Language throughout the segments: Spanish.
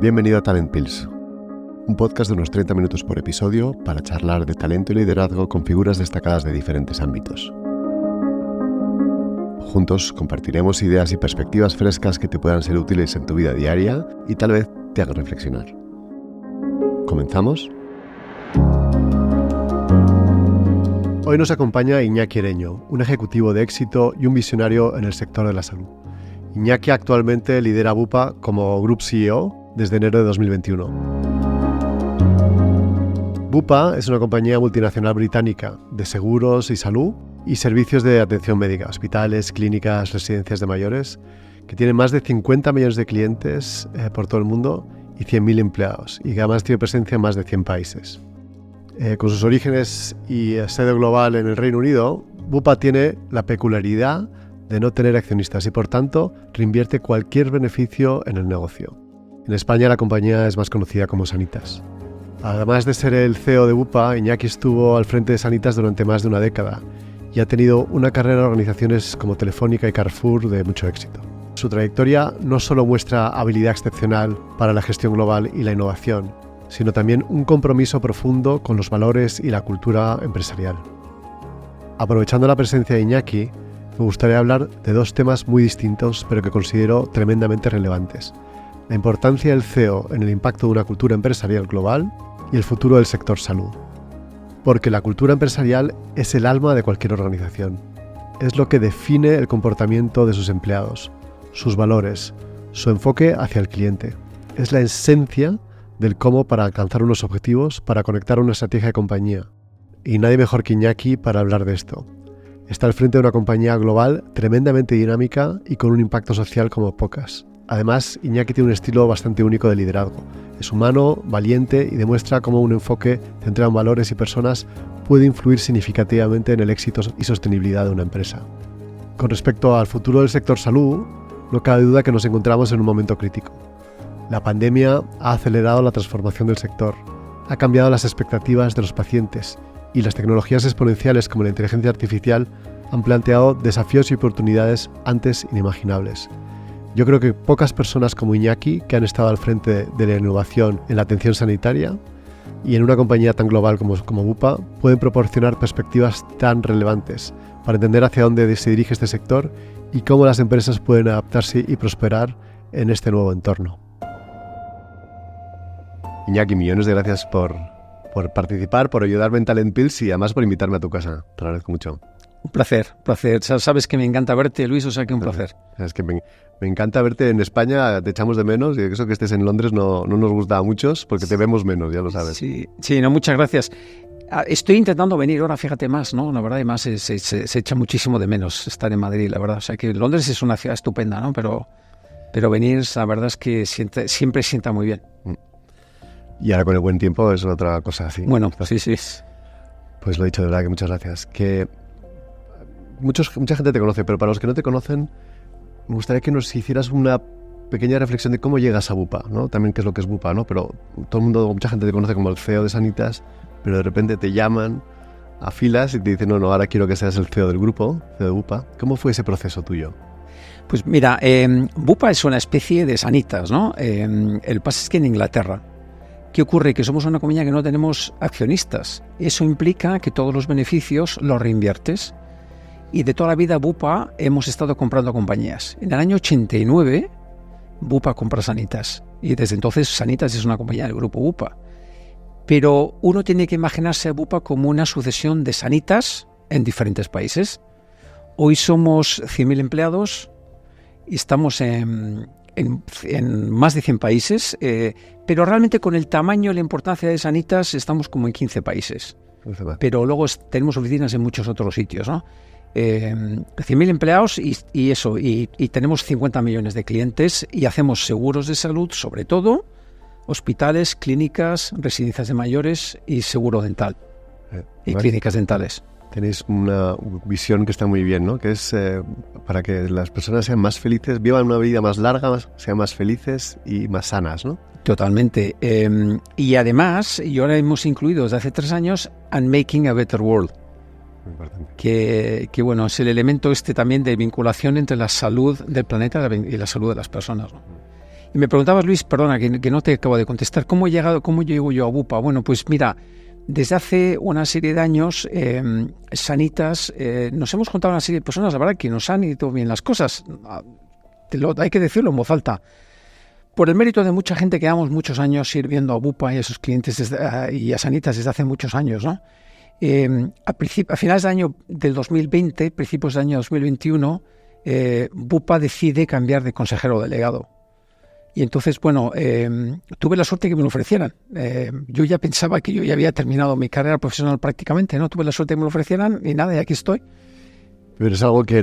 Bienvenido a Talent Pills, un podcast de unos 30 minutos por episodio para charlar de talento y liderazgo con figuras destacadas de diferentes ámbitos. Juntos compartiremos ideas y perspectivas frescas que te puedan ser útiles en tu vida diaria y tal vez te hagan reflexionar. ¿Comenzamos? Hoy nos acompaña Iñaki Ereño, un ejecutivo de éxito y un visionario en el sector de la salud. Iñaki actualmente lidera Bupa como Group CEO desde enero de 2021. Bupa es una compañía multinacional británica de seguros y salud y servicios de atención médica, hospitales, clínicas, residencias de mayores, que tiene más de 50 millones de clientes por todo el mundo y 100.000 empleados, y que además tiene presencia en más de 100 países. Con sus orígenes y sede global en el Reino Unido, Bupa tiene la peculiaridad de no tener accionistas y, por tanto, reinvierte cualquier beneficio en el negocio. En España la compañía es más conocida como Sanitas. Además de ser el CEO de Bupa, Iñaki estuvo al frente de Sanitas durante más de una década y ha tenido una carrera en organizaciones como Telefónica y Carrefour de mucho éxito. Su trayectoria no solo muestra habilidad excepcional para la gestión global y la innovación, sino también un compromiso profundo con los valores y la cultura empresarial. Aprovechando la presencia de Iñaki, me gustaría hablar de dos temas muy distintos, pero que considero tremendamente relevantes: la importancia del CEO en el impacto de una cultura empresarial global y el futuro del sector salud. Porque la cultura empresarial es el alma de cualquier organización. Es lo que define el comportamiento de sus empleados, sus valores, su enfoque hacia el cliente. Es la esencia del cómo para alcanzar unos objetivos, para conectar una estrategia de compañía. Y nadie mejor que Iñaki para hablar de esto. Está al frente de una compañía global tremendamente dinámica y con un impacto social como pocas. Además, Iñaki tiene un estilo bastante único de liderazgo. Es humano, valiente y demuestra cómo un enfoque centrado en valores y personas puede influir significativamente en el éxito y sostenibilidad de una empresa. Con respecto al futuro del sector salud, no cabe duda que nos encontramos en un momento crítico. La pandemia ha acelerado la transformación del sector, ha cambiado las expectativas de los pacientes y las tecnologías exponenciales como la inteligencia artificial han planteado desafíos y oportunidades antes inimaginables. Yo creo que pocas personas como Iñaki, que han estado al frente de la innovación en la atención sanitaria y en una compañía tan global como Bupa, pueden proporcionar perspectivas tan relevantes para entender hacia dónde se dirige este sector y cómo las empresas pueden adaptarse y prosperar en este nuevo entorno. Iñaki, millones de gracias por participar, por ayudarme en Talent Pills y además por invitarme a tu casa. Te lo agradezco mucho. Un placer. Sabes que me encanta verte, Luis, o sea que un placer. Es que me encanta verte en España, te echamos de menos, y eso que estés en Londres no nos gusta a muchos porque te vemos menos, ya lo sabes. Sí, no, muchas gracias. Estoy intentando venir ahora, fíjate más, ¿no? La verdad, además se echa muchísimo de menos estar en Madrid, la verdad. O sea que Londres es una ciudad estupenda, ¿no? Pero venir, la verdad es que siempre sienta muy bien. Y ahora con el buen tiempo es otra cosa así. Bueno, sí. Pues lo he dicho, de verdad, que muchas gracias. Que mucha gente te conoce, pero para los que no te conocen, me gustaría que nos hicieras una pequeña reflexión de cómo llegas a Bupa, ¿no? También qué es lo que es Bupa, ¿no? Pero todo el mundo, mucha gente te conoce como el CEO de Sanitas, pero de repente te llaman a filas y te dicen, no, ahora quiero que seas el CEO del grupo, CEO de Bupa. ¿Cómo fue ese proceso tuyo? Pues mira, Bupa es una especie de Sanitas, ¿no? El paso es que en Inglaterra, ¿qué ocurre? Que somos una compañía que no tenemos accionistas. Eso implica que todos los beneficios los reinviertes. Y de toda la vida Bupa hemos estado comprando compañías. En el año 89 Bupa compra Sanitas. Y desde entonces Sanitas es una compañía del grupo Bupa. Pero uno tiene que imaginarse a Bupa como una sucesión de Sanitas en diferentes países. Hoy somos 100.000 empleados y estamos en más de 100 países, pero realmente con el tamaño y la importancia de Sanitas estamos como en 15 países. Pero luego tenemos oficinas en muchos otros sitios, ¿no? 100.000 empleados y tenemos 50 millones de clientes y hacemos seguros de salud, sobre todo, hospitales, clínicas, residencias de mayores y seguro dental y clínicas dentales. Tenéis una visión que está muy bien, ¿no? Que es para que las personas sean más felices, vivan una vida más larga, sean más felices y más sanas, ¿no? Totalmente. Y además, y ahora hemos incluido desde hace 3 años And Making a Better World. Muy importante. Que bueno, es el elemento también de vinculación entre la salud del planeta y la salud de las personas, ¿no? Y me preguntabas, Luis, perdona, que no te acabo de contestar, ¿cómo llego yo a Bupa? Bueno, pues mira, desde hace una serie de años, Sanitas, nos hemos juntado una serie de personas, la verdad, que nos han ido bien las cosas. Hay que decirlo en voz alta. Por el mérito de mucha gente que llevamos muchos años sirviendo a Bupa y a sus clientes y a Sanitas desde hace muchos años, ¿no? A finales del año del 2020, principios del año 2021, Bupa decide cambiar de consejero delegado. Y entonces, bueno, tuve la suerte que me lo ofrecieran. Yo ya pensaba que yo ya había terminado mi carrera profesional prácticamente, ¿no? Tuve la suerte que me lo ofrecieran y nada, y aquí estoy. Pero es algo que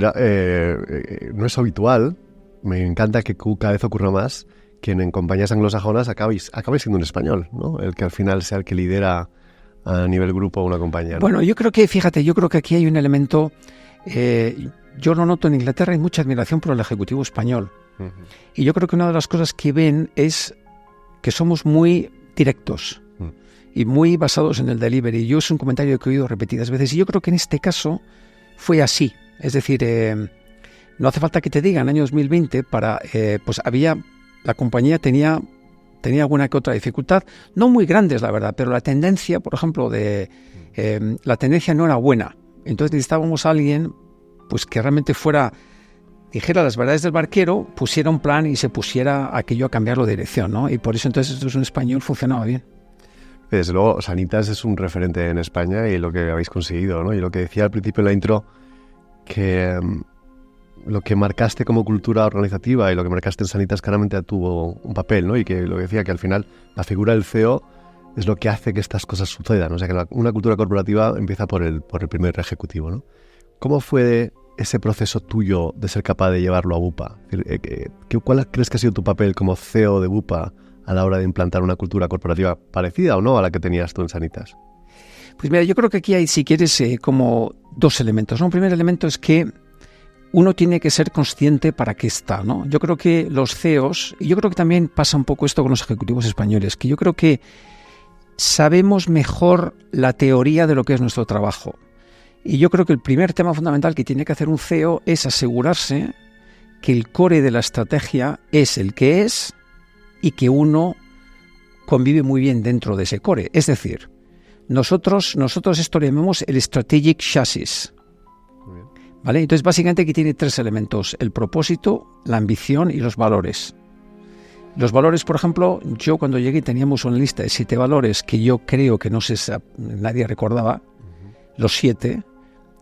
no es habitual. Me encanta que cada vez ocurra más que en compañías anglosajonas acabéis siendo un español, ¿no? El que al final sea el que lidera a nivel grupo una compañía, ¿no? Bueno, yo creo que aquí hay un elemento, yo lo noto en Inglaterra, hay mucha admiración por el ejecutivo español. Uh-huh. Y yo creo que una de las cosas que ven es que somos muy directos y muy basados en el delivery. Yo es un comentario que he oído repetidas veces y yo creo que en este caso fue así. Es decir, no hace falta que te diga, en el año 2020, pues la compañía tenía alguna que otra dificultad, no muy grandes, la verdad, pero la tendencia, por ejemplo, la tendencia no era buena. Entonces necesitábamos a alguien pues que realmente dijera las verdades del barquero, pusiera un plan y se pusiera aquello a cambiarlo de dirección, ¿no? Y por eso entonces esto es un español, funcionaba bien. Desde luego, Sanitas es un referente en España y lo que habéis conseguido, ¿no? Y lo que decía al principio en la intro, que lo que marcaste como cultura organizativa y lo que marcaste en Sanitas claramente tuvo un papel, ¿no? Y que lo que decía, que al final la figura del CEO es lo que hace que estas cosas sucedan. O sea, que una cultura corporativa empieza por el primer ejecutivo, ¿no? ¿Cómo fue ese proceso tuyo de ser capaz de llevarlo a Bupa? ¿Cuál crees que ha sido tu papel como CEO de Bupa a la hora de implantar una cultura corporativa parecida o no a la que tenías tú en Sanitas? Pues mira, yo creo que aquí hay, si quieres, como dos elementos, ¿no? Un primer elemento es que uno tiene que ser consciente para qué está, ¿no? Yo creo que los CEOs, y yo creo que también pasa un poco esto con los ejecutivos españoles, que yo creo que sabemos mejor la teoría de lo que es nuestro trabajo. Y yo creo que el primer tema fundamental que tiene que hacer un CEO es asegurarse que el core de la estrategia es el que es y que uno convive muy bien dentro de ese core. Es decir, nosotros esto le llamamos el Strategic Chassis. ¿Vale? Entonces, básicamente aquí tiene tres elementos: el propósito, la ambición y los valores. Los valores, por ejemplo, yo cuando llegué teníamos una lista de 7 valores que yo creo que nadie recordaba, los 7,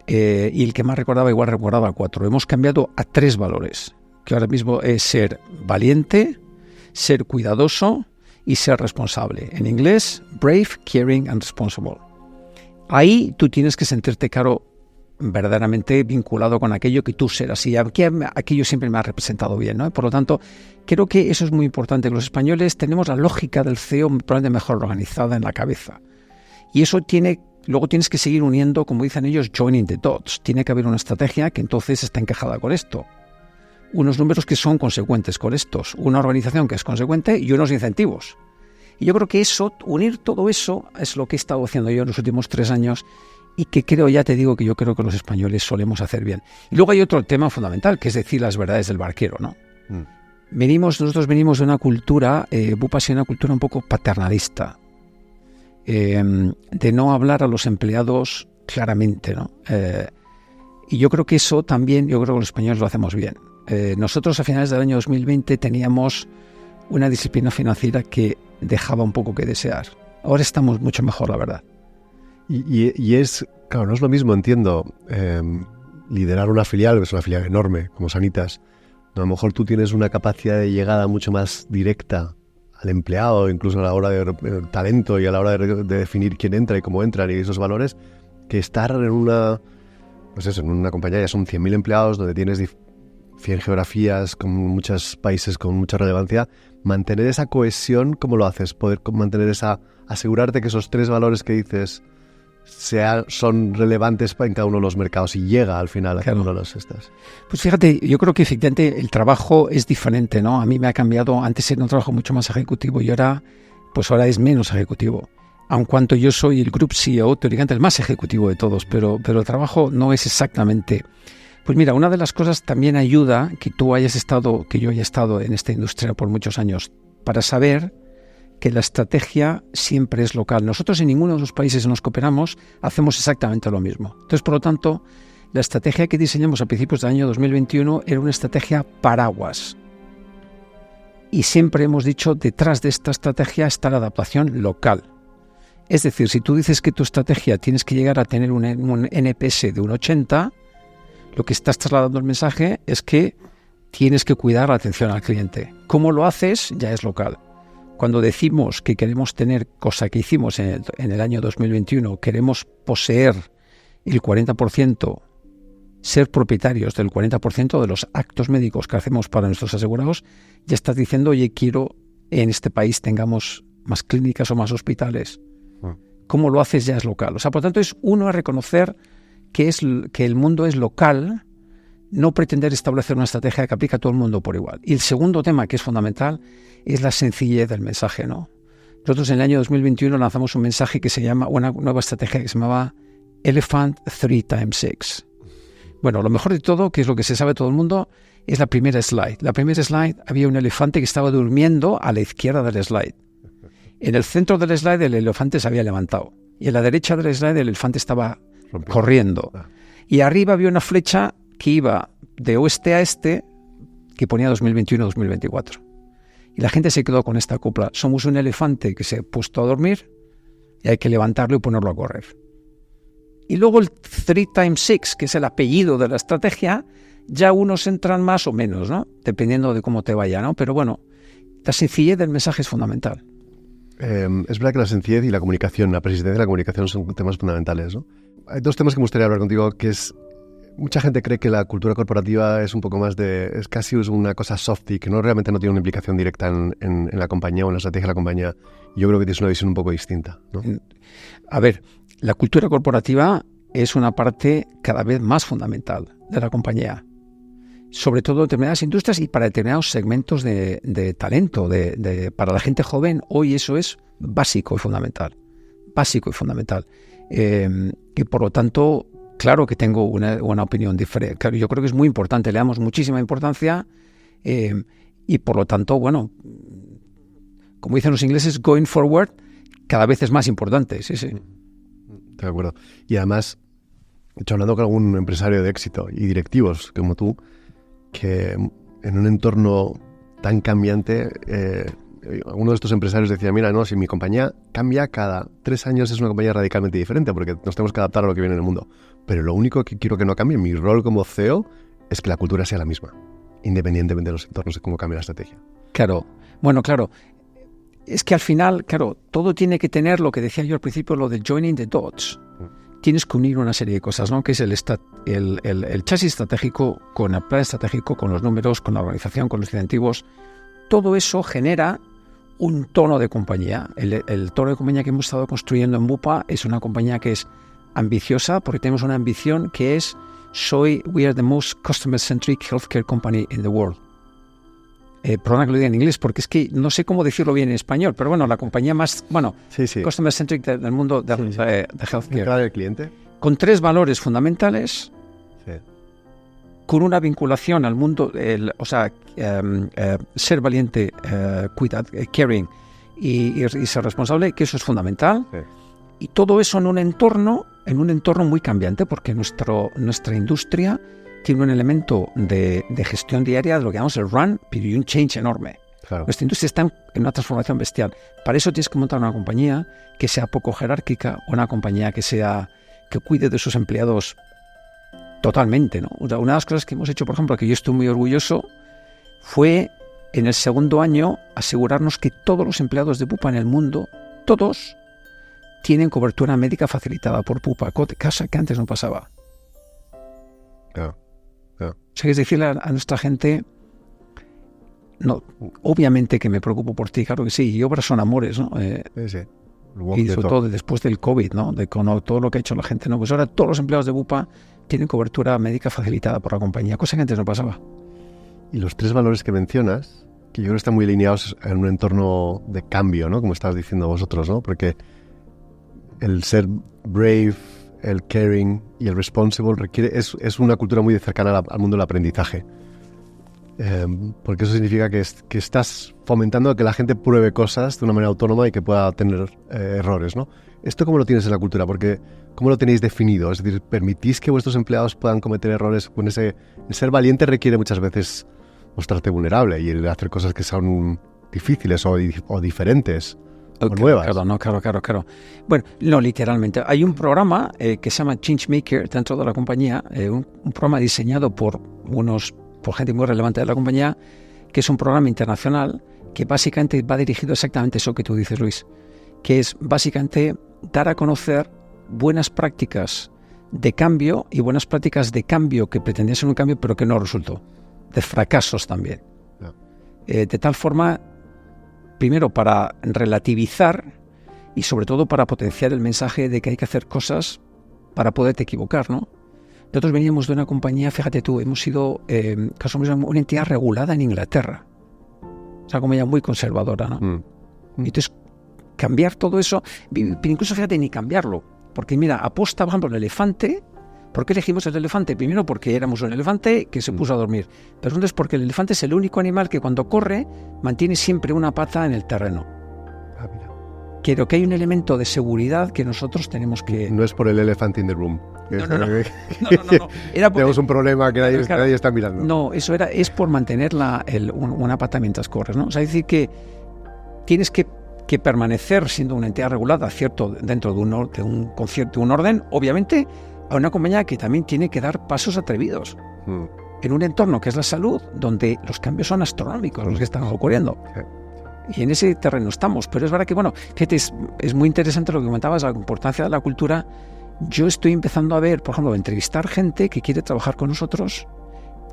y el que más recordaba igual recordaba 4. Hemos cambiado a 3 valores, que ahora mismo es ser valiente, ser cuidadoso y ser responsable. En inglés, brave, caring and responsible. Ahí tú tienes que sentirte verdaderamente vinculado con aquello que tú serás, y aquello siempre me ha representado bien, ¿no? Por lo tanto, creo que eso es muy importante, que los españoles tenemos la lógica del CEO probablemente mejor organizada en la cabeza, y eso luego tienes que seguir uniendo, como dicen ellos, joining the dots. Tiene que haber una estrategia que entonces está encajada con esto, unos números que son consecuentes con estos, una organización que es consecuente y unos incentivos. Y yo creo que unir todo eso es lo que he estado haciendo yo en los últimos 3 años, y que yo creo que los españoles solemos hacer bien. Y luego hay otro tema fundamental, que es decir las verdades del barquero, ¿no? Nosotros venimos de una cultura, Bupa ha sido una cultura un poco paternalista, de no hablar a los empleados claramente, ¿no? Y yo creo que eso también, yo creo que los españoles lo hacemos bien. Nosotros a finales del año 2020 teníamos una disciplina financiera que dejaba un poco que desear. Ahora estamos mucho mejor, la verdad. Y es, claro, no es lo mismo, entiendo, liderar una filial, que es una filial enorme, como Sanitas. A lo mejor tú tienes una capacidad de llegada mucho más directa al empleado, incluso a la hora de talento y a la hora de definir quién entra y cómo entran y esos valores, que estar en una compañía, ya son 100.000 empleados, donde tienes 100 geografías, con muchos países con mucha relevancia. Mantener esa cohesión, ¿cómo lo haces? Poder mantener asegurarte que esos 3 valores que dices son relevantes en cada uno de los mercados y llega al final a cada uno de los estas. Pues fíjate, yo creo que efectivamente el trabajo es diferente, ¿no? A mí me ha cambiado. Antes era un trabajo mucho más ejecutivo y ahora es menos ejecutivo. Aun cuanto yo soy el Group CEO, teóricamente el más ejecutivo de todos, pero el trabajo no es exactamente Pues mira, una de las cosas también ayuda que yo haya estado en esta industria por muchos años, para saber que la estrategia siempre es local. Nosotros en ninguno de los países en los que operamos hacemos exactamente lo mismo. Entonces, por lo tanto, la estrategia que diseñamos a principios del año 2021 era una estrategia paraguas. Y siempre hemos dicho, detrás de esta estrategia está la adaptación local. Es decir, si tú dices que tu estrategia tienes que llegar a tener un NPS de un 80, lo que estás trasladando el mensaje es que tienes que cuidar la atención al cliente. ¿Cómo lo haces? Ya es local. Cuando decimos que queremos tener, cosa que hicimos en el año 2021, queremos poseer el 40%, ser propietarios del 40% de los actos médicos que hacemos para nuestros asegurados, ya estás diciendo, oye, quiero en este país tengamos más clínicas o más hospitales. ¿Cómo lo haces? Ya es local. O sea, por tanto, es uno a reconocer que el mundo es local, no pretender establecer una estrategia que aplica a todo el mundo por igual. Y el segundo tema, que es fundamental, es la sencillez del mensaje, ¿no? Nosotros en el año 2021 lanzamos un mensaje que se llama, una nueva estrategia que se llamaba Elephant 3x6. Bueno, lo mejor de todo, que es lo que se sabe todo el mundo, es la primera slide. La primera slide había un elefante que estaba durmiendo a la izquierda del slide. En el centro del slide el elefante se había levantado. Y en la derecha del slide el elefante estaba corriendo. Y arriba había una flecha que iba de oeste a este, que ponía 2021-2024. Y la gente se quedó con esta copla. Somos un elefante que se ha puesto a dormir y hay que levantarlo y ponerlo a correr. Y luego el 3x6, que es el apellido de la estrategia, ya unos entran más o menos, ¿no? Dependiendo de cómo te vaya, ¿no? Pero bueno, la sencillez del mensaje es fundamental. Es verdad que la sencillez y la comunicación, la persistencia de la comunicación son temas fundamentales, ¿no? Hay dos temas que me gustaría hablar contigo, que es... Mucha gente cree que la cultura corporativa es un poco más es casi una cosa softy, que realmente no tiene una implicación directa en la compañía o en la estrategia de la compañía. Yo creo que tienes una visión un poco distinta, ¿no? A ver, la cultura corporativa es una parte cada vez más fundamental de la compañía, sobre todo en determinadas industrias y para determinados segmentos de talento. Para la gente joven, hoy eso es básico y fundamental. Básico y fundamental. Y por lo tanto... Claro que tengo una opinión diferente. Claro, yo creo que es muy importante, le damos muchísima importancia y por lo tanto, bueno, como dicen los ingleses, going forward cada vez es más importante. Sí, sí. Estoy de acuerdo. Y además, he hecho hablando con algún empresario de éxito y directivos como tú, que en un entorno tan cambiante, uno de estos empresarios decía, mira, no, si mi compañía cambia cada 3 años es una compañía radicalmente diferente porque nos tenemos que adaptar a lo que viene en el mundo. Pero lo único que quiero que no cambie, mi rol como CEO, es que la cultura sea la misma, independientemente de los entornos, de cómo cambie la estrategia. Claro, bueno, claro. Es que al final, claro, todo tiene que tener lo que decía yo al principio, lo de joining the dots. Tienes que unir una serie de cosas, ¿no? Que es el chasis estratégico con el plan estratégico, con los números, con la organización, con los incentivos. Todo eso genera un tono de compañía. El tono de compañía que hemos estado construyendo en Bupa es una compañía que es ambiciosa porque tenemos una ambición que es we are the most customer-centric healthcare company in the world. Perdona que lo diga en inglés porque es que no sé cómo decirlo bien en español, pero bueno, la compañía más, sí. customer-centric del mundo de healthcare. ¿Del cliente? Con 3 valores fundamentales, sí, con una vinculación al mundo, ser valiente, caring y ser responsable, que eso es fundamental. Sí. Y todo eso en un entorno muy cambiante, porque nuestra industria tiene un elemento de gestión diaria de lo que llamamos el run, pero y un change enorme. Claro. Nuestra industria está en una transformación bestial. Para eso tienes que montar una compañía que sea poco jerárquica, una compañía que cuide de sus empleados totalmente, ¿no? Una de las cosas que hemos hecho, por ejemplo, que yo estoy muy orgulloso, fue en el segundo año asegurarnos que todos los empleados de Bupa en el mundo, todos, tienen cobertura médica facilitada por Bupa, cosa que antes no pasaba. Claro. O sea, es decirle a nuestra gente, no, obviamente que me preocupo por ti, claro que sí, y obras son amores, ¿no? Sí. Y sobre todo después del COVID, ¿no? Con todo lo que ha hecho la gente, ¿no? Pues ahora todos los empleados de Bupa tienen cobertura médica facilitada por la compañía, cosa que antes no pasaba. Y los 3 valores que mencionas, que yo creo que están muy alineados en un entorno de cambio, ¿no? Como estabas diciendo vosotros, ¿no? Porque el ser brave, el caring y el responsible es una cultura muy cercana al mundo del aprendizaje. Porque eso significa que estás fomentando que la gente pruebe cosas de una manera autónoma y que pueda tener errores, ¿no? ¿Esto cómo lo tienes en la cultura? Porque ¿cómo lo tenéis definido? Es decir, ¿permitís que vuestros empleados puedan cometer errores? El ser valiente requiere muchas veces mostrarte vulnerable y el hacer cosas que son difíciles o diferentes o nuevas. Claro. Bueno, no, literalmente. Hay un programa que se llama Changemaker dentro de la compañía, un programa diseñado por gente muy relevante de la compañía, que es un programa internacional que básicamente va dirigido exactamente a eso que tú dices, Luis, que es básicamente dar a conocer buenas prácticas de cambio y buenas prácticas de cambio que pretendían ser un cambio pero que no resultó, de fracasos también. De tal forma, primero para relativizar y sobre todo para potenciar el mensaje de que hay que hacer cosas para poderte equivocar, ¿no? Nosotros veníamos de una compañía, fíjate tú, hemos sido una entidad regulada en Inglaterra. Es una compañía muy conservadora, ¿no? Entonces, cambiar todo eso, pero incluso fíjate, ni cambiarlo. Porque mira, aposta, por ejemplo, el elefante. ¿Por qué elegimos el elefante? Primero porque éramos un elefante que se puso a dormir. Pero segundo es porque el elefante es el único animal que cuando corre mantiene siempre una pata en el terreno. Creo que hay un elemento de seguridad que nosotros tenemos que... No es por el elephant in the room. No. Tenemos un problema que nadie está mirando. No, es por mantener una pata mientras corres, ¿no? O sea, es decir que tienes que permanecer siendo una entidad regulada, cierto, dentro de un concierto, un orden, obviamente, a una compañía que también tiene que dar pasos atrevidos. En un entorno que es la salud, donde los cambios son astronómicos, los que están ocurriendo. Y en ese terreno estamos. Pero es verdad que, bueno, fíjate, es muy interesante lo que comentabas, la importancia de la cultura. Yo estoy empezando a ver, por ejemplo, entrevistar gente que quiere trabajar con nosotros,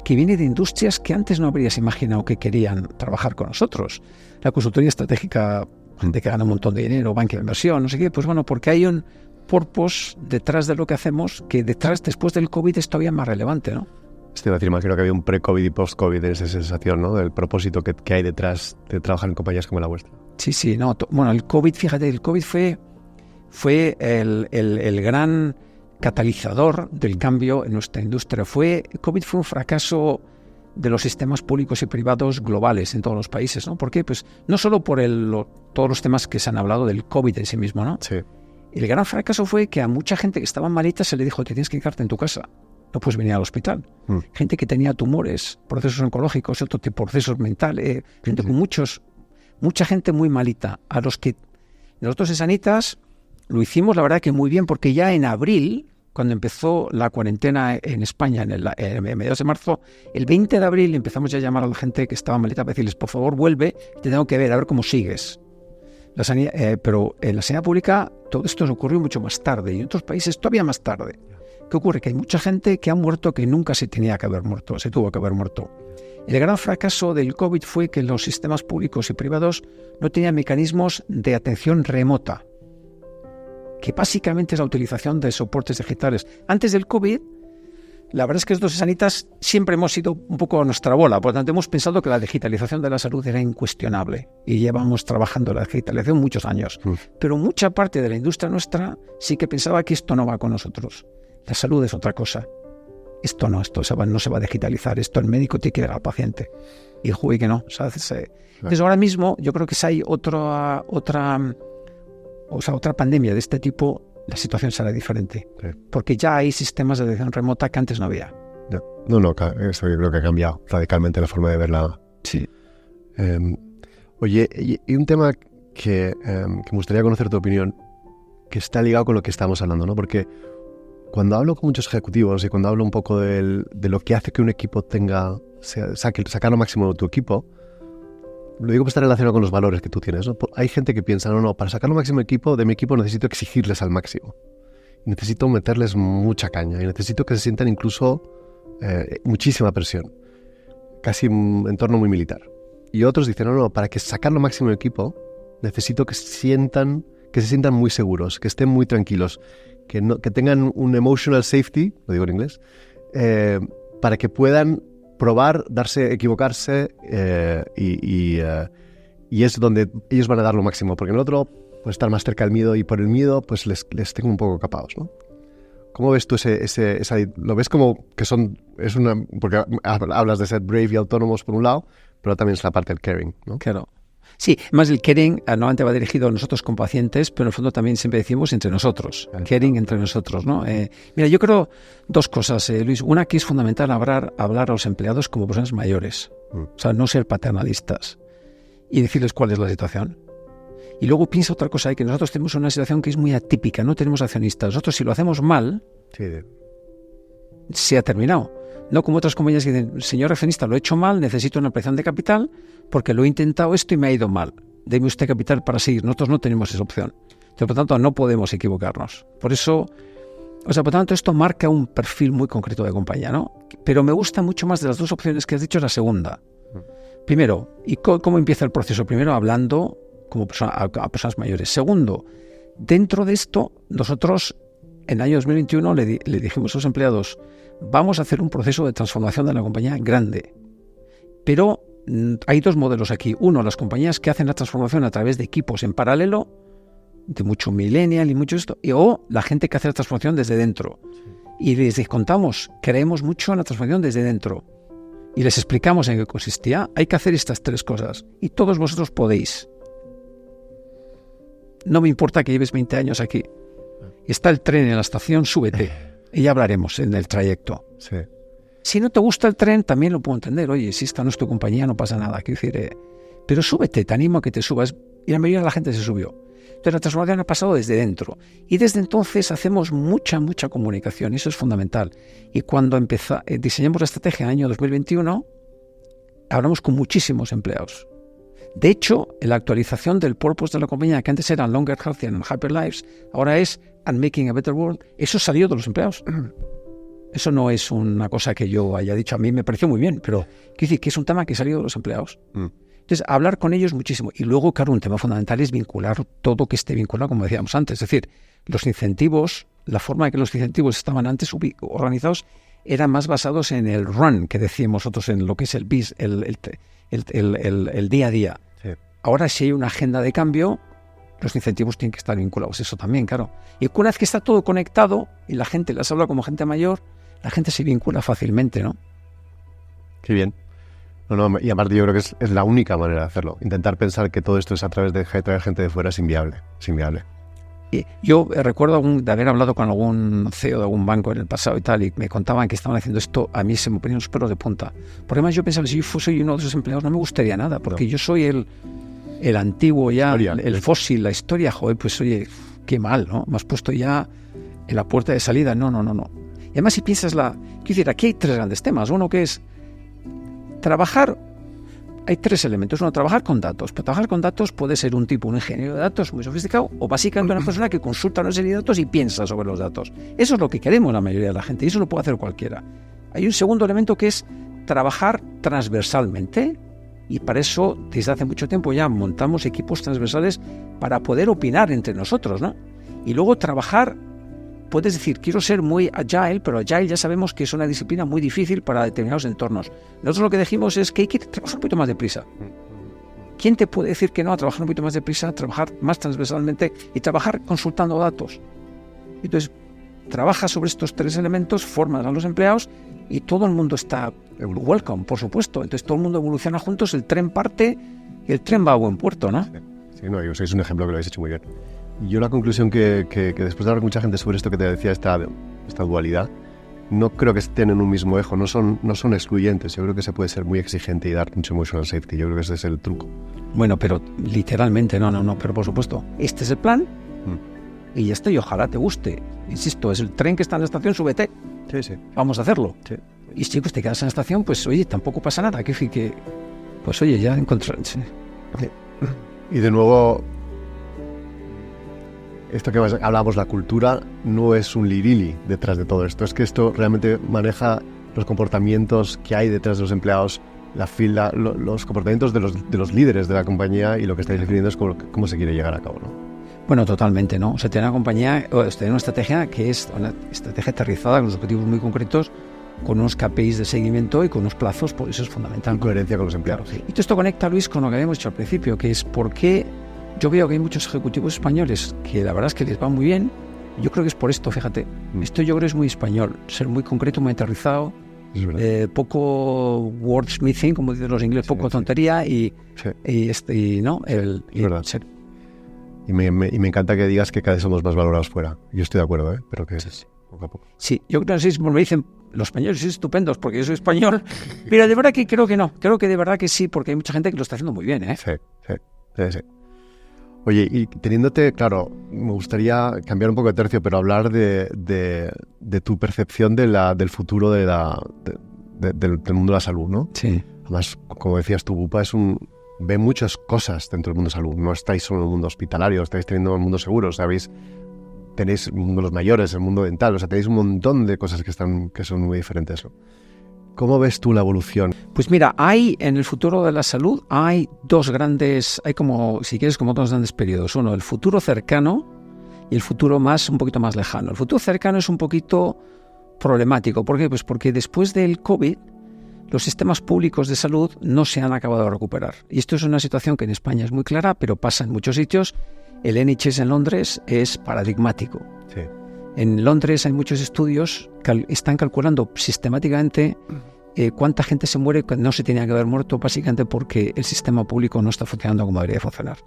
que viene de industrias que antes no habrías imaginado que querían trabajar con nosotros. La consultoría estratégica, gente que gana un montón de dinero, banca de inversión, no sé qué, pues bueno, porque hay un purpose detrás de lo que hacemos que después del COVID es todavía más relevante, ¿no? Te iba a decir, imagino que había un pre-COVID y post-COVID en esa sensación, ¿no? Del propósito que hay detrás de trabajar en compañías como la vuestra. Sí, no. Bueno, el COVID, fíjate, el COVID fue el gran catalizador del cambio en nuestra industria. COVID fue un fracaso de los sistemas públicos y privados globales en todos los países, ¿no? ¿Por qué? Pues no solo por todos los temas que se han hablado del COVID en sí mismo, ¿no? Sí. El gran fracaso fue que a mucha gente que estaba malita se le dijo, te tienes que quedarte en tu casa. No puedes venir al hospital. Gente que tenía tumores, procesos oncológicos, otro tipo de procesos mentales, gente con mucha gente muy malita, a los que nosotros en Sanitas lo hicimos, la verdad que muy bien, porque ya en abril, cuando empezó la cuarentena en España, en mediados de marzo, el 20 de abril empezamos ya a llamar a la gente que estaba malita para decirles, por favor, vuelve, te tengo que ver, a ver cómo sigues. Pero en la sanidad pública todo esto nos ocurrió mucho más tarde y en otros países todavía más tarde. ¿Qué ocurre? Que hay mucha gente que ha muerto que nunca se tuvo que haber muerto. El gran fracaso del COVID fue que los sistemas públicos y privados no tenían mecanismos de atención remota, que básicamente es la utilización de soportes digitales. Antes del COVID, la verdad es que estos Sanitas siempre hemos ido un poco a nuestra bola, por lo tanto hemos pensado que la digitalización de la salud era incuestionable y llevamos trabajando la digitalización muchos años. Pero mucha parte de la industria nuestra sí que pensaba que esto no va con nosotros. La salud es otra cosa. Esto no se va a digitalizar. Esto el médico tiene que ver al paciente. Y juegue que no. Entonces ahora mismo yo creo que si hay otra pandemia de este tipo, la situación será diferente. Sí. Porque ya hay sistemas de detección remota que antes no había. No, eso yo creo que ha cambiado radicalmente la forma de verla. Sí. Oye, y un tema que me gustaría conocer tu opinión, que está ligado con lo que estamos hablando, ¿no? Porque cuando hablo con muchos ejecutivos y cuando hablo un poco de lo que hace que un equipo sacar lo máximo de tu equipo, lo digo que está relacionado con los valores que tú tienes, ¿no? Hay gente que piensa, no, para sacar lo máximo de mi equipo necesito exigirles al máximo. Necesito meterles mucha caña y necesito que se sientan incluso muchísima presión. Casi un entorno muy militar. Y otros dicen, no, para que sacar lo máximo del equipo necesito que se sientan muy seguros, que estén muy tranquilos, que tengan un emotional safety, lo digo en inglés, para que puedan probar, equivocarse y es donde ellos van a dar lo máximo, porque en el otro pues estar más cerca del miedo y por el miedo pues les tengo un poco capados, ¿no? ¿Cómo ves tú lo ves como que porque hablas de ser brave y autónomos por un lado, pero también es la parte del caring, ¿no? Claro. Sí, más el caring normalmente va dirigido a nosotros como pacientes, pero en el fondo también siempre decimos entre nosotros, caring entre nosotros, ¿no? Mira, yo creo dos cosas, Luis. Una, que es fundamental hablar a los empleados como personas mayores, o sea, no ser paternalistas y decirles cuál es la situación. Y luego piensa otra cosa, que nosotros tenemos una situación que es muy atípica, no tenemos accionistas. Nosotros, si lo hacemos mal, se ha terminado. No como otras compañías que dicen, señor accionista, lo he hecho mal, necesito una ampliación de capital porque lo he intentado esto y me ha ido mal. Deme usted capital para seguir. Nosotros no tenemos esa opción. Entonces, por tanto, no podemos equivocarnos. Por eso, por tanto, esto marca un perfil muy concreto de compañía, ¿no? Pero me gusta mucho más de las dos opciones que has dicho, la segunda. Primero, ¿y cómo empieza el proceso? Primero, hablando como a personas mayores. Segundo, dentro de esto, nosotros en el año 2021 le dijimos a los empleados, vamos a hacer un proceso de transformación de la compañía grande. Pero hay dos modelos aquí. Uno, las compañías que hacen la transformación a través de equipos en paralelo, de mucho millennial y mucho esto, o la gente que hace la transformación desde dentro. Y les contamos, creemos mucho en la transformación desde dentro. Y les explicamos en qué consistía. Hay que hacer estas tres cosas. Y todos vosotros podéis. No me importa que lleves 20 años aquí. Está el tren en la estación, súbete. Y ya hablaremos en el trayecto. Sí. Si no te gusta el tren, también lo puedo entender. Oye, si esta no es tu compañía, no pasa nada. Quiero decir, pero súbete, te animo a que te subas. Y la mayoría de la gente se subió. Entonces la transformación ha pasado desde dentro. Y desde entonces hacemos mucha comunicación. Y eso es fundamental. Y cuando diseñamos la estrategia en el año 2021, hablamos con muchísimos empleados. De hecho, en la actualización del purpose de la compañía, que antes era Longer, Healthier and Happier Lives, ahora es And Making a Better World, eso salió de los empleados. Eso no es una cosa que yo haya dicho, a mí me pareció muy bien, pero quiero decir que es un tema que salió de los empleados. Entonces, hablar con ellos muchísimo. Y luego, claro, un tema fundamental es vincular todo que esté vinculado, como decíamos antes. Es decir, los incentivos, la forma en que los incentivos estaban antes organizados, eran más basados en el run, que decíamos nosotros, en lo que es el día a día. Sí. Ahora, si hay una agenda de cambio, los incentivos tienen que estar vinculados. Eso también, claro. Y una vez que está todo conectado y la gente las habla como gente mayor, la gente se vincula fácilmente, ¿no? Qué bien. Y aparte yo creo que es la única manera de hacerlo. Intentar pensar que todo esto es a través de traer gente de fuera es inviable. Es inviable. Y yo recuerdo de haber hablado con algún CEO de algún banco en el pasado y tal, y me contaban que estaban haciendo esto, a mí se me ponían los pelos de punta. Porque además yo pensaba, si yo fuese uno de esos empleados no me gustaría nada, porque yo soy el antiguo ya, el fósil, la historia, joder, pues oye, qué mal, ¿no? Me has puesto ya en la puerta de salida, no. Y además si piensas quiero decir, aquí hay tres grandes temas. Uno que es trabajar. Hay tres elementos. Uno, trabajar con datos. Pero trabajar con datos puede ser un ingeniero de datos muy sofisticado o básicamente una persona que consulta una serie de datos y piensa sobre los datos. Eso es lo que queremos la mayoría de la gente y eso lo puede hacer cualquiera. Hay un segundo elemento que es trabajar transversalmente y para eso desde hace mucho tiempo ya montamos equipos transversales para poder opinar entre nosotros, ¿no? Y luego trabajar, puedes decir, quiero ser muy agile, pero agile ya sabemos que es una disciplina muy difícil para determinados entornos. Nosotros lo que dijimos es que hay que trabajar un poquito más deprisa. ¿Quién te puede decir que no a trabajar un poquito más deprisa, trabajar más transversalmente y trabajar consultando datos? Entonces, trabaja sobre estos tres elementos, formas a los empleados y todo el mundo está welcome, por supuesto. Entonces, todo el mundo evoluciona juntos, el tren parte y el tren va a buen puerto, ¿no? Sí, no, yo sois un ejemplo que lo habéis hecho muy bien. Yo la conclusión que después de hablar con mucha gente sobre esto que te decía, esta dualidad, no creo que estén en un mismo eje, no son excluyentes. Yo creo que se puede ser muy exigente y dar mucho emotional safety. Yo creo que ese es el truco. Bueno, pero literalmente, no, pero por supuesto, este es el plan y ya está, y ojalá te guste. Insisto, es el tren que está en la estación, súbete. Sí. Vamos a hacerlo. Sí. Y si pues te quedas en la estación, pues oye, tampoco pasa nada. Pues oye, ya encontraré. Sí. Y de nuevo, esto que hablábamos, la cultura, no es un lirili detrás de todo esto. Es que esto realmente maneja los comportamientos que hay detrás de los empleados, la fila, los comportamientos de los líderes de la compañía, y lo que estáis definiendo es cómo se quiere llegar a cabo, ¿no? Bueno, totalmente, ¿no? O sea, tener una compañía, tener una estrategia que es una estrategia aterrizada con unos objetivos muy concretos, con unos KPIs de seguimiento y con unos plazos, pues eso es fundamental. En coherencia con los empleados. Claro. Y todo esto conecta, Luis, con lo que habíamos dicho al principio, que es por qué yo veo que hay muchos ejecutivos españoles que la verdad es que les va muy bien, Yo creo que es por esto, fíjate. Esto yo creo es muy español, ser muy concreto, muy aterrizado, poco wordsmithing, como dicen los ingleses, poco tontería y ¿no? Es verdad. Y me encanta que digas que cada vez somos más valorados fuera. Yo estoy de acuerdo, pero que poco a poco. Sí, yo creo que sí, me dicen los españoles son estupendos porque yo soy español, pero de verdad que creo que no. Creo que de verdad que sí, porque hay mucha gente que lo está haciendo muy bien, ¿eh? Sí. Oye, y teniéndote, claro, me gustaría cambiar un poco de tercio, pero hablar de tu percepción del futuro del mundo de la salud, ¿no? Sí. Además, como decías tú, Bupa ve muchas cosas dentro del mundo de salud. No estáis solo en el mundo hospitalario, estáis teniendo el mundo seguro, ¿sabéis? Tenéis el mundo de los mayores, el mundo dental, o sea, tenéis un montón de cosas que son muy diferentes, ¿no? ¿Cómo ves tú la evolución? Pues mira, en el futuro de la salud hay si quieres, como dos grandes periodos. Uno, el futuro cercano y el futuro un poquito más lejano. El futuro cercano es un poquito problemático. ¿Por qué? Pues porque después del COVID, los sistemas públicos de salud no se han acabado de recuperar. Y esto es una situación que en España es muy clara, pero pasa en muchos sitios. El NHS en Londres es paradigmático. Sí. En Londres hay muchos estudios que están calculando sistemáticamente cuánta gente se muere que no se tenía que haber muerto, básicamente porque el sistema público no está funcionando como debería funcionar.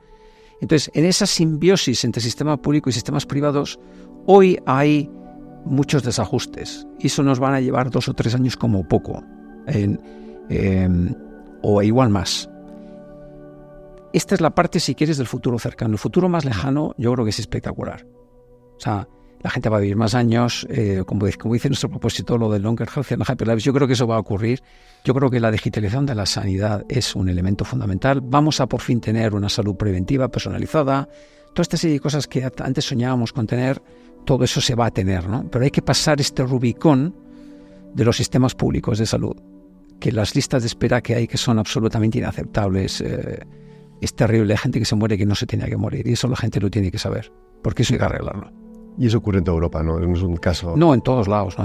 Entonces, en esa simbiosis entre sistema público y sistemas privados, hoy hay muchos desajustes y eso nos van a llevar 2 o 3 años como poco, o igual más. Esta es la parte, si quieres, del futuro cercano. El futuro más lejano yo creo que es espectacular. O sea, la gente va a vivir más años, como dice nuestro propósito, lo del Longer Health and Happy Lives. Yo creo que eso va a ocurrir. Yo creo que la digitalización de la sanidad es un elemento fundamental. Vamos a por fin tener una salud preventiva, personalizada. Toda esta serie de cosas que antes soñábamos con tener, todo eso se va a tener, ¿no? Pero hay que pasar este Rubicón de los sistemas públicos de salud, que las listas de espera que hay que son absolutamente inaceptables. Es terrible, hay gente que se muere que no se tenía que morir y eso la gente lo tiene que saber, porque eso hay que arreglarlo. Y eso ocurre en toda Europa, ¿no? No es un caso... No en todos lados.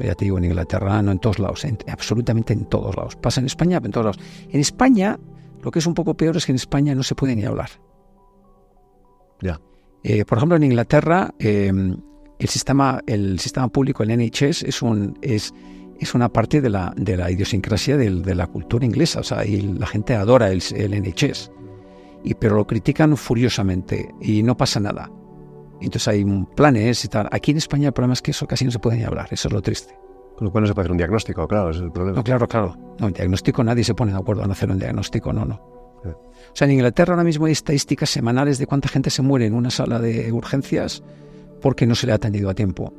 Ya te digo, en Inglaterra, no en todos lados. Absolutamente en todos lados. Pasa en España, pero en todos lados. En España, lo que es un poco peor es que en España no se puede ni hablar. Ya. Por ejemplo, en Inglaterra, el sistema público, el NHS, es una parte de la idiosincrasia de la cultura inglesa. O sea, y la gente adora el NHS. Pero lo critican furiosamente y no pasa nada. Entonces hay planes y tal. Aquí en España el problema es que eso casi no se puede ni hablar. Eso es lo triste. Con lo cual no se puede hacer un diagnóstico, claro, ese es el problema. No, claro. No, en diagnóstico nadie se pone de acuerdo en hacer un diagnóstico, no. Sí. O sea, en Inglaterra ahora mismo hay estadísticas semanales de cuánta gente se muere en una sala de urgencias porque no se le ha atendido a tiempo.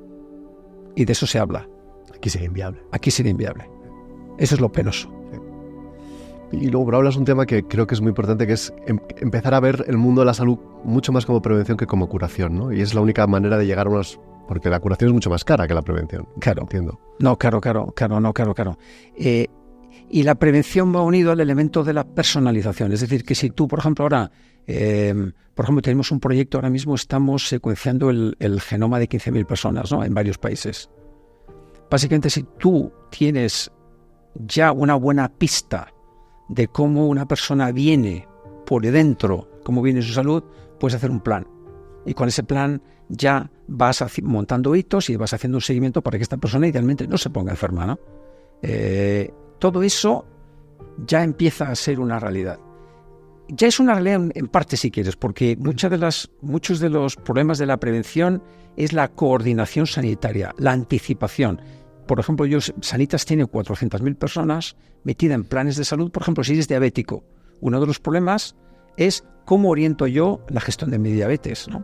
Y de eso se habla. Aquí sería inviable. Eso es lo penoso. Sí. Y luego hablas un tema que creo que es muy importante, que es empezar a ver el mundo de la salud mucho más como prevención que como curación, ¿no? Y es la única manera de llegar a unos... Porque la curación es mucho más cara que la prevención. Claro. Entiendo. No, claro. Y la prevención va unido al elemento de la personalización. Es decir, que si tú, por ejemplo, ahora... tenemos un proyecto ahora mismo, estamos secuenciando el genoma de 15.000 personas, ¿no? En varios países. Básicamente, si tú tienes ya una buena pista de cómo una persona viene por dentro, cómo viene su salud, puedes hacer un plan. Y con ese plan ya vas montando hitos y vas haciendo un seguimiento para que esta persona idealmente no se ponga enferma, ¿no? Todo eso ya empieza a ser una realidad. Ya es una realidad en parte, si quieres, porque muchos de los problemas de la prevención es la coordinación sanitaria, la anticipación. Por ejemplo, Sanitas tiene 400.000 personas metidas en planes de salud. Por ejemplo, si eres diabético, uno de los problemas es cómo oriento yo la gestión de mi diabetes, ¿no?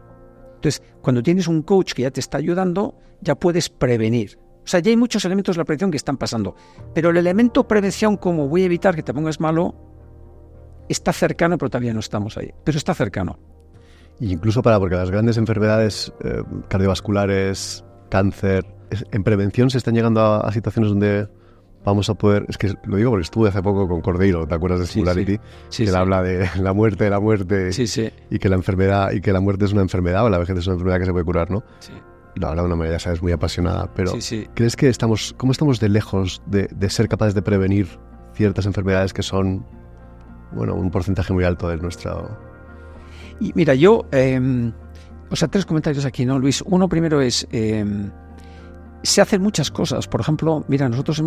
Entonces, cuando tienes un coach que ya te está ayudando, ya puedes prevenir. O sea, ya hay muchos elementos de la prevención que están pasando. Pero el elemento prevención, como voy a evitar que te pongas malo, está cercano, pero todavía no estamos ahí. Pero está cercano. Y incluso porque las grandes enfermedades cardiovasculares, cáncer, en prevención se están llegando a situaciones donde vamos a poder... Es que lo digo porque estuve hace poco con Cordeiro, ¿te acuerdas de Singularity? Sí, que él habla de la muerte, y que la enfermedad, y que la muerte es una enfermedad, o la vejez es una enfermedad que se puede curar, ¿no? Sí. Lo habla de una manera, ya sabes, muy apasionada, pero ¿crees que cómo estamos de lejos de ser capaces de prevenir ciertas enfermedades que son, bueno, un porcentaje muy alto de nuestra... Y mira, yo O sea, 3 comentarios aquí, ¿no, Luis? Uno primero es, se hacen muchas cosas. Por ejemplo, mira, nosotros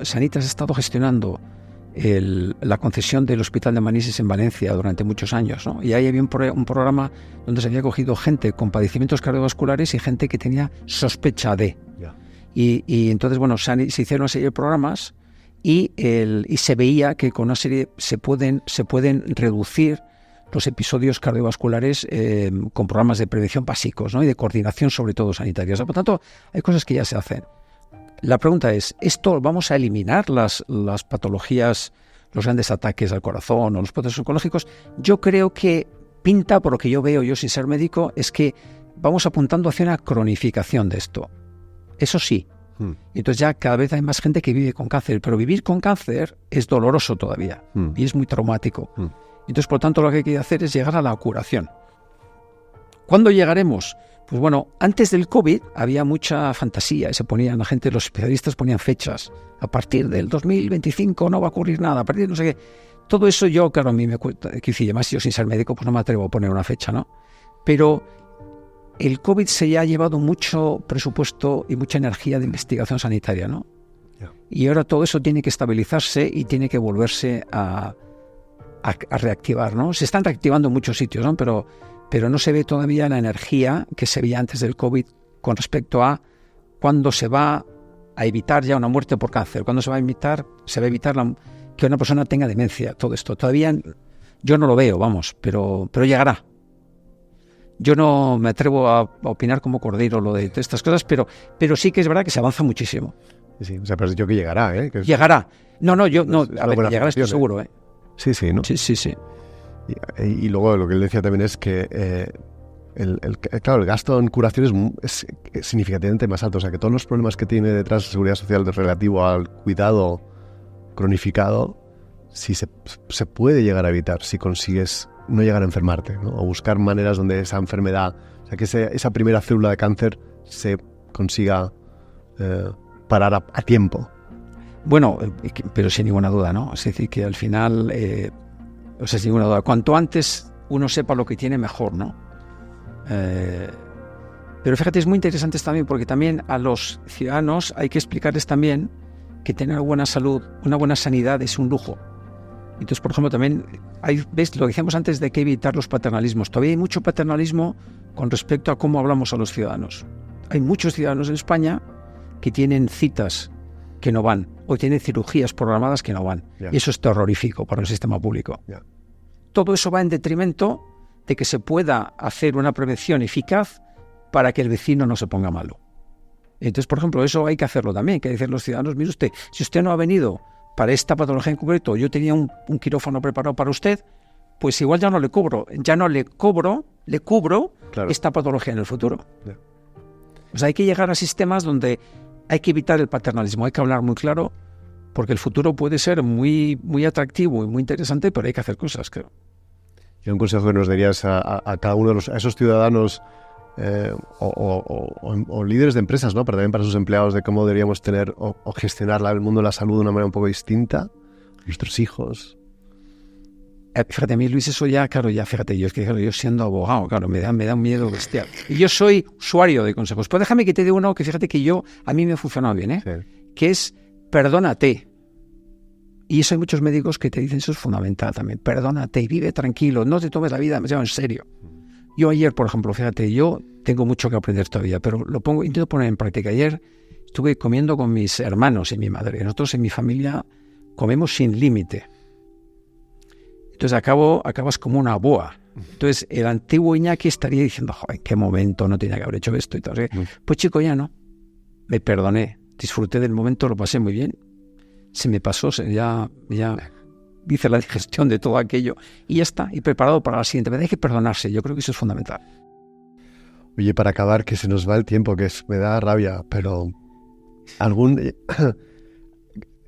Sanitas ha estado gestionando la concesión del Hospital de Manises en Valencia durante muchos años, ¿no? Y ahí había un programa donde se había cogido gente con padecimientos cardiovasculares y gente que tenía sospecha de. Yeah. Y entonces, bueno, se hicieron una serie de programas y se veía que con una serie se pueden reducir los episodios cardiovasculares con programas de prevención básicos, ¿no? Y de coordinación, sobre todo sanitarias. Por tanto, hay cosas que ya se hacen. La pregunta es, ¿esto vamos a eliminar las patologías, los grandes ataques al corazón o los procesos oncológicos? Yo creo que pinta, por lo que yo veo, yo sin ser médico, es que vamos apuntando hacia una cronificación de esto. Eso sí. Entonces ya cada vez hay más gente que vive con cáncer, pero vivir con cáncer es doloroso todavía y es muy traumático. Entonces, por tanto, lo que hay que hacer es llegar a la curación. ¿Cuándo llegaremos? Pues bueno, antes del COVID había mucha fantasía. La gente, los especialistas ponían fechas. A partir del 2025 no va a ocurrir nada. A partir de no sé qué. Todo eso yo, claro, a mí me cuesta. Además, yo sin ser médico, pues no me atrevo a poner una fecha, ¿no? Pero el COVID se ha llevado mucho presupuesto y mucha energía de investigación sanitaria, ¿no? Yeah. Y ahora todo eso tiene que estabilizarse y tiene que volverse a reactivar, ¿no? Se están reactivando en muchos sitios, ¿no? Pero no se ve todavía la energía que se veía antes del COVID con respecto a cuándo se va a evitar ya una muerte por cáncer, cuándo se va a evitar que una persona tenga demencia, todo esto. Todavía yo no lo veo, vamos, pero llegará. Yo no me atrevo a opinar como Cordero lo de estas cosas, pero sí que es verdad que se avanza muchísimo. Sí, o sea, pero has dicho que llegará, ¿eh? Que llegará. Llegará, estoy seguro, ¿eh? Sí, ¿no? Sí. Y luego lo que él decía también es que el gasto en curación es significativamente más alto. O sea, que todos los problemas que tiene detrás la Seguridad Social relativo al cuidado cronificado, si se puede llegar a evitar, si consigues no llegar a enfermarte, ¿no? O buscar maneras donde esa enfermedad, o sea, que esa primera célula de cáncer se consiga parar a tiempo. Bueno, pero sin ninguna duda, ¿no? Es decir, que al final, sin ninguna duda, cuanto antes uno sepa lo que tiene, mejor, ¿no? Pero fíjate, es muy interesante también, porque también a los ciudadanos hay que explicarles también que tener buena salud, una buena sanidad es un lujo. Entonces, por ejemplo, también ¿ves? Lo que decíamos antes de que evitar los paternalismos. Todavía hay mucho paternalismo con respecto a cómo hablamos a los ciudadanos. Hay muchos ciudadanos en España que tienen citas que no van, o tienen cirugías programadas que no van. Yeah. Y eso es terrorífico para el sistema público. Yeah. Todo eso va en detrimento de que se pueda hacer una prevención eficaz para que el vecino no se ponga malo. Entonces, por ejemplo, eso hay que hacerlo también. Hay que decir a los ciudadanos, mire usted, si usted no ha venido para esta patología en concreto, yo tenía un quirófano preparado para usted, pues igual ya no le cubro claro. Esta patología en el futuro. Yeah. O sea, hay que llegar a sistemas donde hay que evitar el paternalismo, hay que hablar muy claro, porque el futuro puede ser muy, muy atractivo y muy interesante, pero hay que hacer cosas, creo. ¿Y un consejo que nos darías a cada uno de a esos ciudadanos o líderes de empresas, ¿no? Pero también para sus empleados, de cómo deberíamos tener o gestionar el mundo de la salud de una manera un poco distinta? Nuestros hijos. Fíjate, a mí, Luis, eso ya, claro, fíjate, yo siendo abogado, claro, me da un miedo bestial. Y yo soy usuario de consejos. Pues déjame que te dé uno que fíjate que a mí me ha funcionado bien, ¿eh? Sí. Que es, perdónate. Y eso hay muchos médicos que te dicen, eso es fundamental también. Perdónate y vive tranquilo, no te tomes la vida demasiado en serio. Yo ayer, por ejemplo, fíjate, yo tengo mucho que aprender todavía, pero intento poner en práctica. Ayer estuve comiendo con mis hermanos y mi madre. Nosotros en mi familia comemos sin límite. Entonces acabas como una boa. Entonces el antiguo Iñaki estaría diciendo, joder, ¿en qué momento no tenía que haber hecho esto? Y tal. Pues chico, ya no. Me perdoné, disfruté del momento, lo pasé muy bien. Se me pasó, ya hice la digestión de todo aquello y ya está, y preparado para la siguiente vez. Hay que perdonarse, yo creo que eso es fundamental. Oye, para acabar, que se nos va el tiempo, me da rabia, pero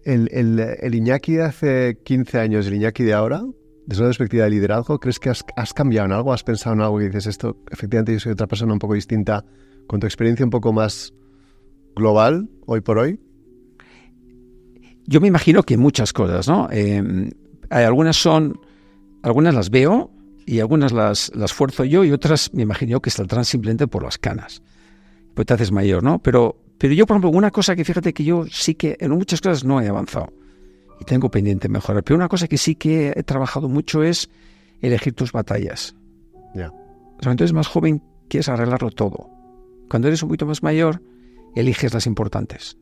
el Iñaki de hace 15 años, el Iñaki de ahora, desde una perspectiva de liderazgo, ¿crees que has cambiado en algo? ¿Has pensado en algo que dices, esto, efectivamente yo soy otra persona un poco distinta, con tu experiencia un poco más global, hoy por hoy? Yo me imagino que muchas cosas, ¿no? Algunas las veo y algunas las fuerzo yo y otras me imagino que saldrán simplemente por las canas. Pues te haces mayor, ¿no? Pero yo, por ejemplo, una cosa que fíjate que yo sí que en muchas cosas no he avanzado y tengo pendiente mejorar, pero una cosa que sí que he trabajado mucho es elegir tus batallas. Ya. Cuando eres más joven quieres arreglarlo todo. Cuando eres un poquito más mayor eliges las importantes.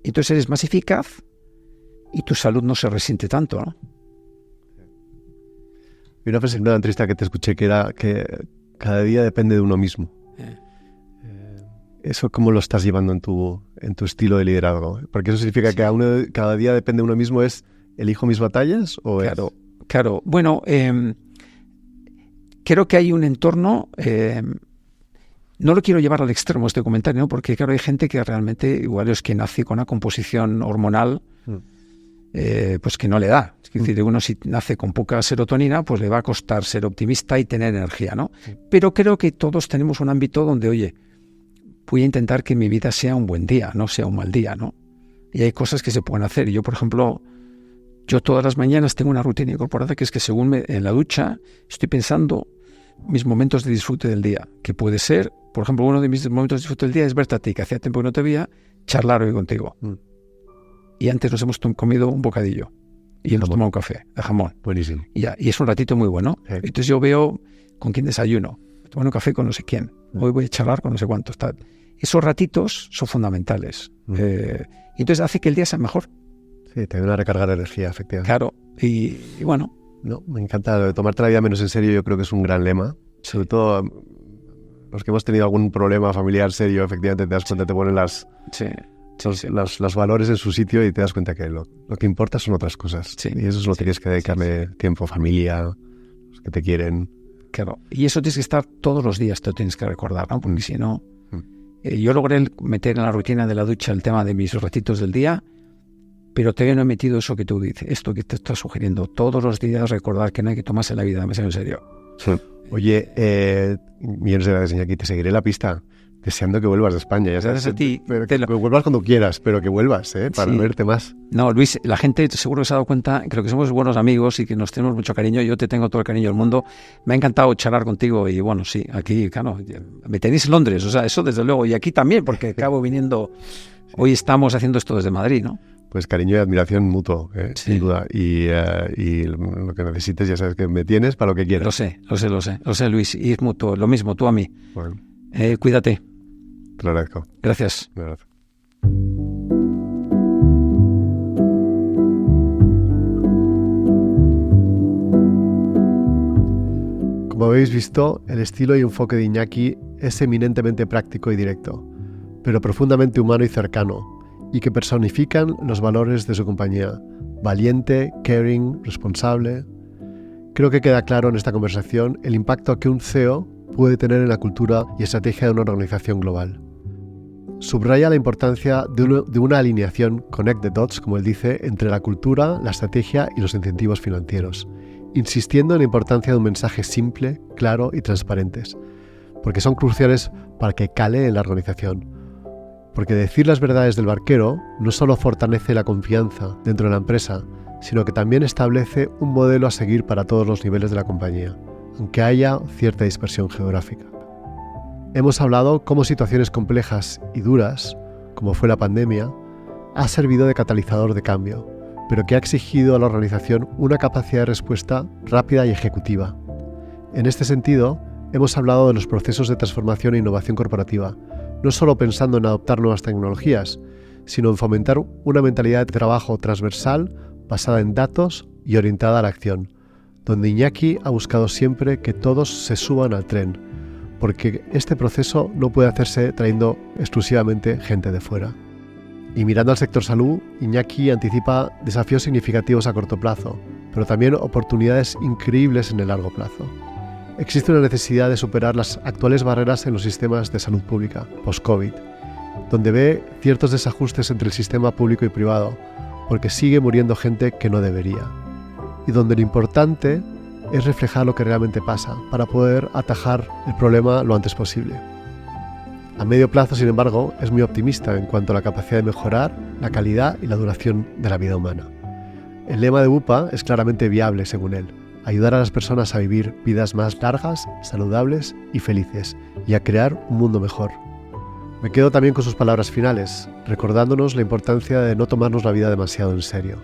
Entonces eres más eficaz y tu salud no se resiente tanto, ¿no? Y una frase en una entrevista que te escuché que era que cada día depende de uno mismo. ¿Eso cómo lo estás llevando en tu estilo de liderazgo? Porque eso significa que cada día depende de uno mismo. ¿Es elijo mis batallas? O Claro. Bueno, creo que hay un entorno... no lo quiero llevar al extremo este comentario, ¿no? Porque claro, hay gente que realmente igual es que nace con una composición hormonal pues que no le da. Es decir, uno si nace con poca serotonina, pues le va a costar ser optimista y tener energía, ¿no? Pero creo que todos tenemos un ámbito donde, oye, voy a intentar que mi vida sea un buen día, no sea un mal día, ¿no? Y hay cosas que se pueden hacer. Yo, por ejemplo, todas las mañanas tengo una rutina incorporada que es que en la ducha estoy pensando mis momentos de disfrute del día, que puede ser, por ejemplo, uno de mis momentos de disfrute del día es verte a ti, que hacía tiempo que no te veía, charlar hoy contigo. Y antes nos hemos comido un bocadillo y hemos tomado un café de jamón. Buenísimo. Y es un ratito muy bueno. Entonces yo veo con quién desayuno, tomar un café con no sé quién, hoy voy a charlar con no sé cuántos. Tal. Esos ratitos son fundamentales. Y entonces hace que el día sea mejor. Sí, te ayuda a recargar energía, efectivamente. Claro, y bueno. No, me encanta lo de tomarte la vida menos en serio. Yo creo que es un gran lema. Sobre todo los que hemos tenido algún problema familiar serio, efectivamente te das cuenta, te ponen los valores en su sitio y te das cuenta que lo que importa son otras cosas. Y eso es lo que tienes que dedicarle tiempo, familia, los que te quieren. Claro, y eso tienes que estar todos los días, te lo tienes que recordar, ¿no? Porque si no... yo logré meter en la rutina de la ducha el tema de mis ratitos del día, pero todavía no he metido eso que tú dices, esto que te estás sugiriendo. Todos los días recordar que no hay que tomarse la vida demasiado en serio. Oye, millones de gracias, Iñaki. Te seguiré la pista, deseando que vuelvas de España. Ya sabes, gracias a ti. Que vuelvas cuando quieras, pero que vuelvas, para verte más. No, Luis, la gente seguro que se ha dado cuenta, creo que somos buenos amigos y que nos tenemos mucho cariño. Yo te tengo todo el cariño del mundo. Me ha encantado charlar contigo y bueno, sí, aquí, claro, me tenéis en Londres, o sea, eso desde luego. Y aquí también, porque acabo viniendo, hoy estamos haciendo esto desde Madrid, ¿no? Pues cariño y admiración mutuo, sin duda. Y lo que necesites, ya sabes que me tienes para lo que quieras. Lo sé, Luis. Y es mutuo, lo mismo, tú a mí. Bueno. Cuídate. Te lo agradezco. Gracias. Un abrazo. Como habéis visto, el estilo y enfoque de Iñaki es eminentemente práctico y directo, pero profundamente humano y cercano, y que personifican los valores de su compañía: valiente, caring, responsable. Creo que queda claro en esta conversación el impacto que un CEO puede tener en la cultura y estrategia de una organización global. Subraya la importancia de una alineación, connect the dots, como él dice, entre la cultura, la estrategia y los incentivos financieros, insistiendo en la importancia de un mensaje simple, claro y transparentes, porque son cruciales para que cale en la organización. Porque decir las verdades del barquero no solo fortalece la confianza dentro de la empresa, sino que también establece un modelo a seguir para todos los niveles de la compañía, aunque haya cierta dispersión geográfica. Hemos hablado cómo situaciones complejas y duras, como fue la pandemia, ha servido de catalizador de cambio, pero que ha exigido a la organización una capacidad de respuesta rápida y ejecutiva. En este sentido, hemos hablado de los procesos de transformación e innovación corporativa, no solo pensando en adoptar nuevas tecnologías, sino en fomentar una mentalidad de trabajo transversal basada en datos y orientada a la acción, donde Iñaki ha buscado siempre que todos se suban al tren, porque este proceso no puede hacerse trayendo exclusivamente gente de fuera. Y mirando al sector salud, Iñaki anticipa desafíos significativos a corto plazo, pero también oportunidades increíbles en el largo plazo. Existe una necesidad de superar las actuales barreras en los sistemas de salud pública, post-COVID, donde ve ciertos desajustes entre el sistema público y privado, porque sigue muriendo gente que no debería, y donde lo importante es reflejar lo que realmente pasa, para poder atajar el problema lo antes posible. A medio plazo, sin embargo, es muy optimista en cuanto a la capacidad de mejorar la calidad y la duración de la vida humana. El lema de Bupa es claramente viable, según él. ayudar a las personas a vivir vidas más largas, saludables y felices, y a crear un mundo mejor. Me quedo también con sus palabras finales, recordándonos la importancia de no tomarnos la vida demasiado en serio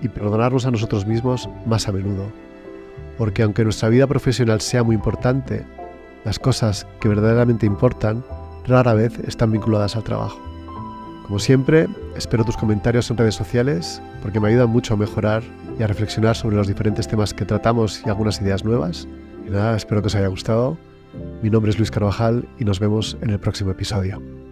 y perdonarnos a nosotros mismos más a menudo. Porque aunque nuestra vida profesional sea muy importante, las cosas que verdaderamente importan rara vez están vinculadas al trabajo. Como siempre, espero tus comentarios en redes sociales porque me ayudan mucho a mejorar y a reflexionar sobre los diferentes temas que tratamos y algunas ideas nuevas. Y nada, espero que os haya gustado. Mi nombre es Luis Carvajal y nos vemos en el próximo episodio.